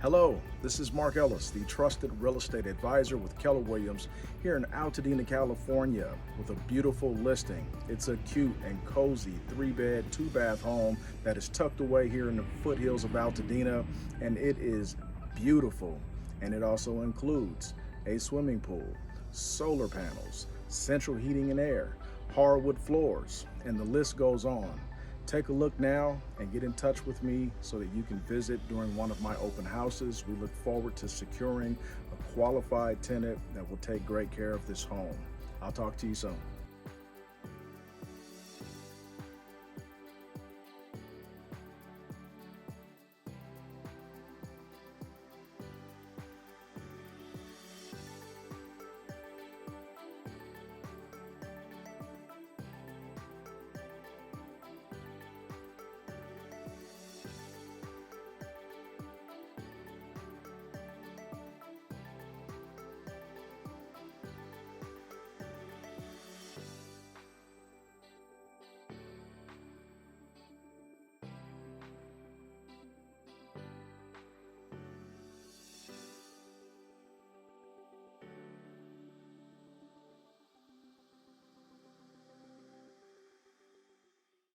Hello, this is Mark Ellis, the trusted real estate advisor with Keller Williams here in Altadena, California, with a beautiful listing. It's a cute and cozy 3-bed, 2-bath home that is tucked away here in the foothills of Altadena, and it is beautiful. And it also includes a swimming pool, solar panels, central heating and air, hardwood floors, and the list goes on. Take a look now and get in touch with me so that you can visit during one of my open houses. We look forward to securing a qualified tenant that will take great care of this home. I'll talk to you soon.